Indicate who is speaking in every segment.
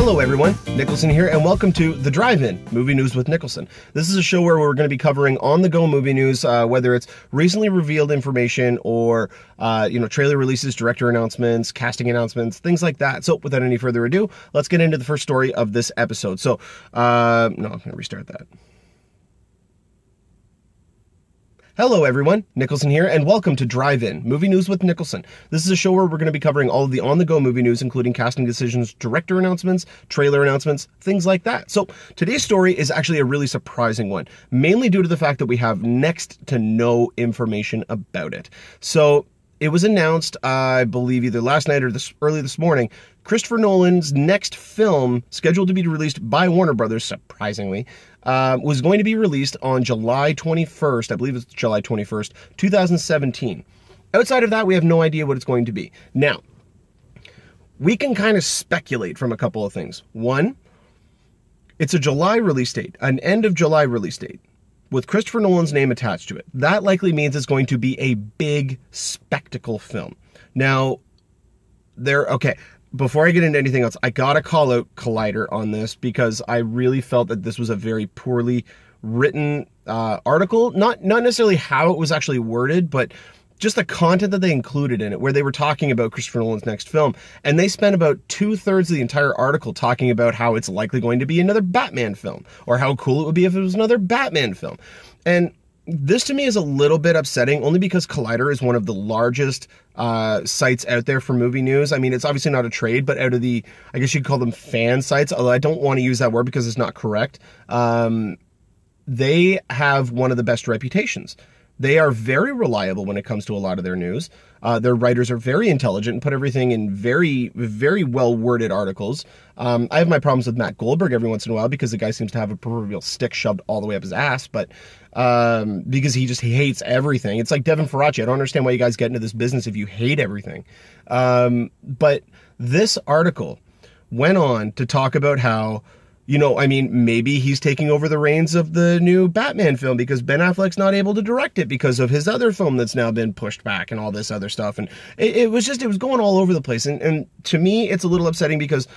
Speaker 1: Hello everyone, Nicholson here, and welcome to The Drive-In, Movie News with Nicholson. This is a show where we're going to be covering on-the-go movie news, whether it's recently revealed information or, trailer releases, director announcements, casting announcements, things like that. So without any further ado, let's get into the first story of this episode. So, I'm going to restart that. Hello everyone, Nicholson here, and welcome to Drive-In, Movie News with Nicholson. This is a show where we're going to be covering all of the on-the-go movie news, including casting decisions, director announcements, trailer announcements, things like that. So today's story is actually a really surprising one, mainly due to the fact that we have next to no information about it. So it was announced, I believe either last night or early this morning, Christopher Nolan's next film, scheduled to be released by Warner Brothers, surprisingly, was going to be released on July 21st, I believe it's July 21st, 2017. Outside of that, we have no idea what it's going to be. Now, we can kind of speculate from a couple of things. One, it's a July release date, an end of July release date, with Christopher Nolan's name attached to it. That likely means it's going to be a big spectacle film. Now, before I get into anything else, I gotta call out Collider on this because I really felt that this was a very poorly written article. Not necessarily how it was actually worded, but just the content that they included in it, where they were talking about Christopher Nolan's next film. And they spent about 2/3 of the entire article talking about how it's likely going to be another Batman film, or how cool it would be if it was another Batman film. And this to me is a little bit upsetting, only because Collider is one of the largest sites out there for movie news. I mean, it's obviously not a trade, but out of the, I guess you'd call them fan sites, although I don't want to use that word because it's not correct. They have one of the best reputations. They are very reliable when it comes to a lot of their news. Their writers are very intelligent and put everything in very, very well-worded articles. I have my problems with Matt Goldberg every once in a while because the guy seems to have a proverbial stick shoved all the way up his ass, but because he hates everything. It's like Devin Faraci. I don't understand why you guys get into this business if you hate everything. But this article went on to talk about how, maybe he's taking over the reins of the new Batman film because Ben Affleck's not able to direct it because of his other film that's now been pushed back and all this other stuff. And it was going all over the place. And to me, it's a little upsetting because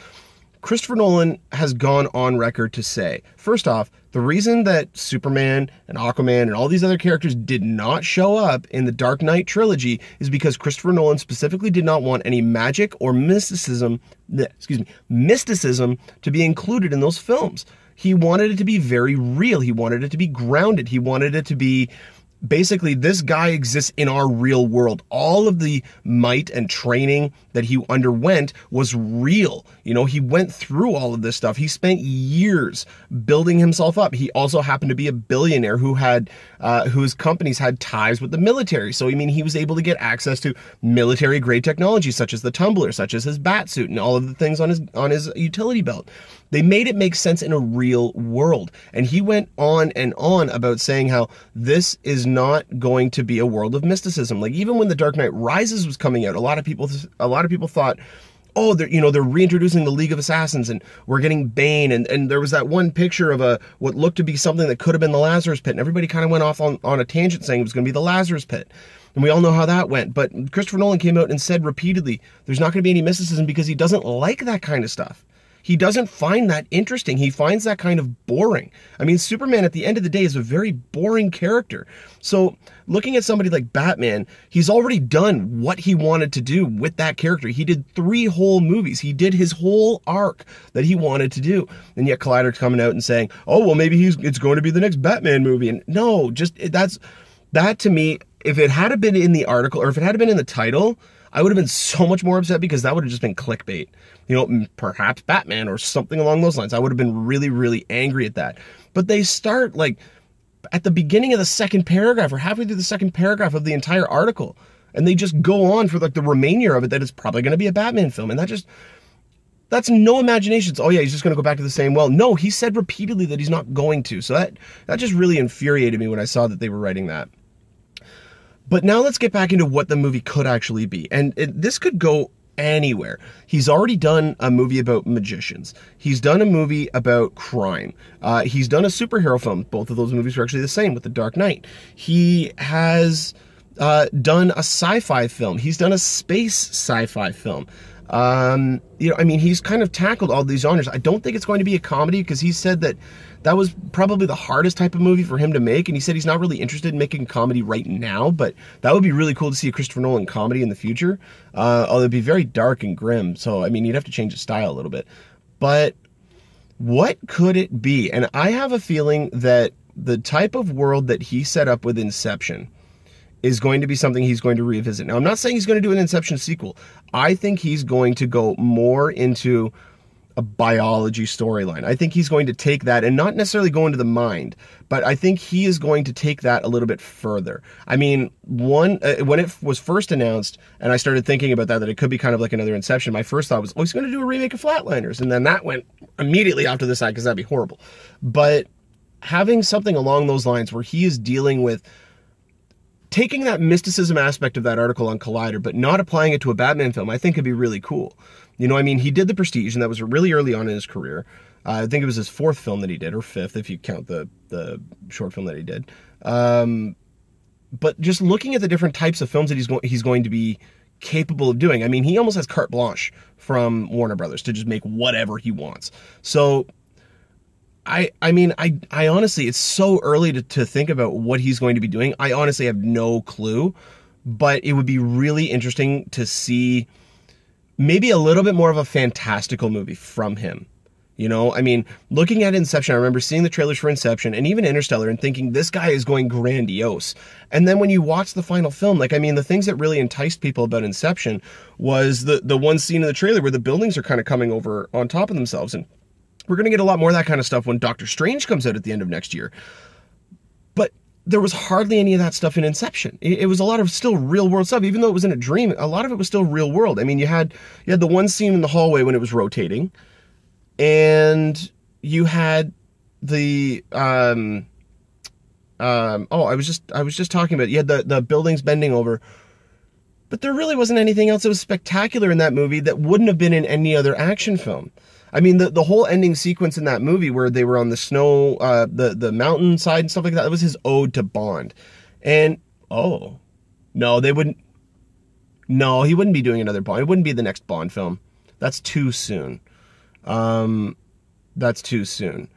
Speaker 1: Christopher Nolan has gone on record to say, first off, the reason that Superman and Aquaman and all these other characters did not show up in the Dark Knight trilogy is because Christopher Nolan specifically did not want any magic or mysticism to be included in those films. He wanted it to be very real. He wanted it to be grounded. He wanted it to be basically, this guy exists in our real world. All of the might and training that he underwent was real. He went through all of this stuff. He spent years building himself up. He also happened to be a billionaire whose companies had ties with the military. So, he was able to get access to military-grade technology, such as the tumbler, such as his bat suit, and all of the things on his utility belt. They made it make sense in a real world. And he went on and on about saying how this is not going to be a world of mysticism. Like, even when The Dark Knight Rises was coming out, a lot of people thought, oh, they're reintroducing the League of Assassins and we're getting Bane. And there was that one picture of what looked to be something that could have been the Lazarus Pit. And everybody kind of went off on a tangent saying it was going to be the Lazarus Pit. And we all know how that went. But Christopher Nolan came out and said repeatedly, there's not going to be any mysticism because he doesn't like that kind of stuff. He doesn't find that interesting. He finds that kind of boring. Superman at the end of the day is a very boring character. So looking at somebody like Batman, he's already done what he wanted to do with that character. He did 3 whole movies. He did his whole arc that he wanted to do. And yet Collider's coming out and saying, oh, well, maybe it's going to be the next Batman movie. And no, that to me, if it had been in the article or if it had been in the title, I would have been so much more upset because that would have just been clickbait. Perhaps Batman or something along those lines. I would have been really, really angry at that. But they start at the beginning of the second paragraph or halfway through the second paragraph of the entire article. And they just go on for the remainder of it that it's probably going to be a Batman film. And that's no imagination. It's, oh yeah, he's just going to go back to the same well. No, he said repeatedly that he's not going to. So that just really infuriated me when I saw that they were writing that. But now let's get back into what the movie could actually be. And this could go anywhere. He's already done a movie about magicians. He's done a movie about crime. He's done a superhero film. Both of those movies are actually the same with The Dark Knight. He has done a sci-fi film. He's done a space sci-fi film. You know, I mean, he's kind of tackled all these genres. I don't think it's going to be a comedy because he said that that was probably the hardest type of movie for him to make, and he said he's not really interested in making comedy right now, but that would be really cool to see a Christopher Nolan comedy in the future, although it'd be very dark and grim, so, I mean, he'd have to change his style a little bit. But what could it be? And I have a feeling that the type of world that he set up with Inception is going to be something he's going to revisit. Now, I'm not saying he's going to do an Inception sequel. I think he's going to go more into a biology storyline. I think he's going to take that and not necessarily go into the mind, but I think he is going to take that a little bit further. I mean, when it was first announced and I started thinking about that it could be kind of like another Inception, my first thought was, oh, he's going to do a remake of Flatliners. And then that went immediately off to the side because that'd be horrible. But having something along those lines where he is dealing with taking that mysticism aspect of that article on Collider, but not applying it to a Batman film, I think could be really cool. You know, I mean, he did The Prestige, and that was really early on in his career. I think it was his fourth film that he did, or fifth, if you count the short film that he did. But just looking at the different types of films that he's going to be capable of doing, I mean, he almost has carte blanche from Warner Brothers to just make whatever he wants. So I mean, I honestly, it's so early to think about what he's going to be doing. I honestly have no clue, but it would be really interesting to see maybe a little bit more of a fantastical movie from him. You know, I mean, looking at Inception, I remember seeing the trailers for Inception and even Interstellar and thinking this guy is going grandiose. And then when you watch the final film, like, I mean, the things that really enticed people about Inception was the one scene in the trailer where the buildings are kind of coming over on top of themselves. And we're going to get a lot more of that kind of stuff when Doctor Strange comes out at the end of next year. But there was hardly any of that stuff in Inception. It was a lot of still real world stuff. Even though it was in a dream, a lot of it was still real world. I mean, you had the one scene in the hallway when it was rotating, and you had the I was just talking about it. You had the buildings bending over. But there really wasn't anything else that was spectacular in that movie that wouldn't have been in any other action film. I mean, the whole ending sequence in that movie where they were on the snow, the mountainside and stuff like that, that was his ode to Bond. And, oh, no, they wouldn't. No, he wouldn't be doing another Bond. It wouldn't be the next Bond film. That's too soon. That's too soon.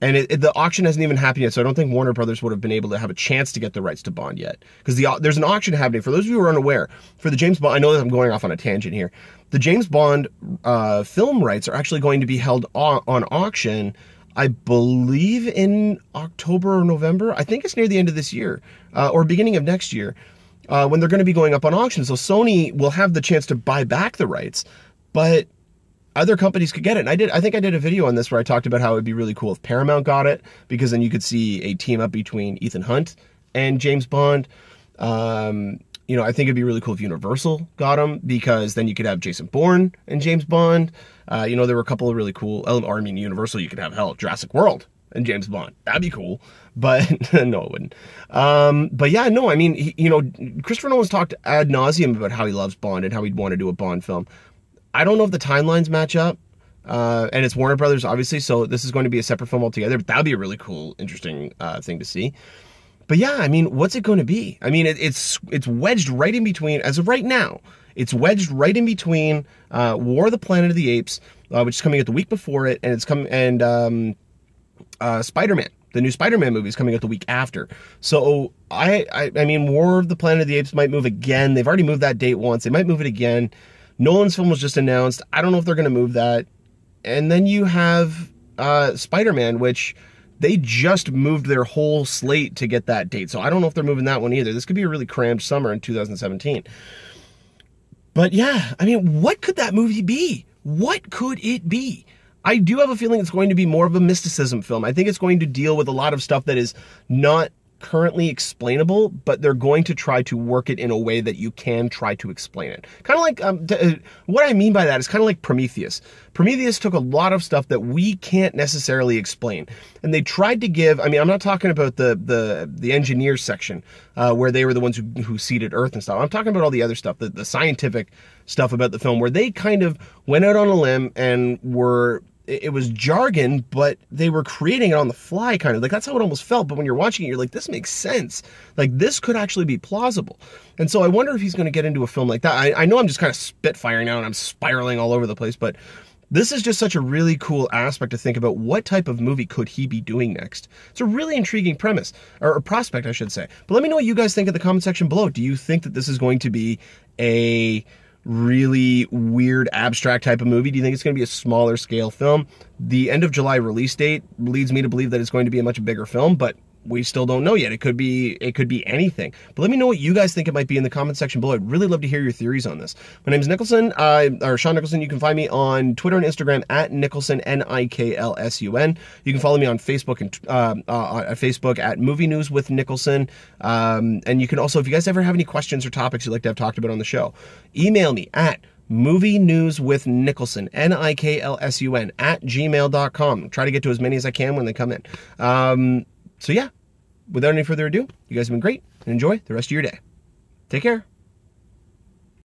Speaker 1: And the auction hasn't even happened yet, so I don't think Warner Brothers would have been able to have a chance to get the rights to Bond yet. Because there's an auction happening. For those of you who are unaware, for the James Bond, I know that I'm going off on a tangent here. The James Bond film rights are actually going to be held on auction, I believe, in October or November. I think it's near the end of this year, or beginning of next year, when they're going to be going up on auction. So Sony will have the chance to buy back the rights, but other companies could get it. And I think I did a video on this where I talked about how it would be really cool if Paramount got it, because then you could see a team up between Ethan Hunt and James Bond. You know, I think it'd be really cool if Universal got him, because then you could have Jason Bourne and James Bond. You know, there were a couple of really cool, or I mean, Universal, you could have, hell, Jurassic World and James Bond. That'd be cool. But no, it wouldn't. But yeah, no, I mean, you know, Christopher Nolan's talked ad nauseum about how he loves Bond and how he'd want to do a Bond film. I don't know if the timelines match up, and it's Warner Brothers, obviously, so this is going to be a separate film altogether, but that'd be a really cool, interesting thing to see. But yeah, I mean, what's it going to be? I mean, it's wedged right in between, as of right now, it's wedged right in between War of the Planet of the Apes, which is coming out the week before it, and Spider-Man. The new Spider-Man movie is coming out the week after. So, I mean, War of the Planet of the Apes might move again. They've already moved that date once. They might move it again. Nolan's film was just announced. I don't know if they're going to move that. And then you have Spider-Man, which they just moved their whole slate to get that date. So I don't know if they're moving that one either. This could be a really crammed summer in 2017. But yeah, I mean, what could that movie be? What could it be? I do have a feeling it's going to be more of a mysticism film. I think it's going to deal with a lot of stuff that is not currently explainable, but they're going to try to work it in a way that you can try to explain it. Kind of like, what I mean by that is kind of like Prometheus. Prometheus took a lot of stuff that we can't necessarily explain, and they tried to give, I mean, I'm not talking about the engineers section, where they were the ones who seeded Earth and stuff. I'm talking about all the other stuff, the scientific stuff about the film, where they kind of went out on a limb and were it was jargon, but they were creating it on the fly, kind of. Like, that's how it almost felt. But when you're watching it, you're like, this makes sense. Like, this could actually be plausible. And so I wonder if he's going to get into a film like that. I know I'm just kind of spitfiring now and I'm spiraling all over the place, but this is just such a really cool aspect to think about. What type of movie could he be doing next? It's a really intriguing premise, or prospect, I should say. But let me know what you guys think in the comment section below. Do you think that this is going to be a really weird, abstract type of movie? Do you think it's going to be a smaller scale film? The end of July release date leads me to believe that it's going to be a much bigger film, but we still don't know yet. It could be anything. But let me know what you guys think it might be in the comment section below. I'd really love to hear your theories on this. My name is Nicholson, or Sean Nicholson. You can find me on Twitter and Instagram at Nicholson, Niklsun. You can follow me on Facebook and at Facebook at Movie News with Nicholson. And you can also, if you guys ever have any questions or topics you'd like to have talked about on the show, email me at Movie News with Nicholson, Niklsun at gmail.com. Try to get to as many as I can when they come in. So yeah, without any further ado, you guys have been great, and enjoy the rest of your day. Take care.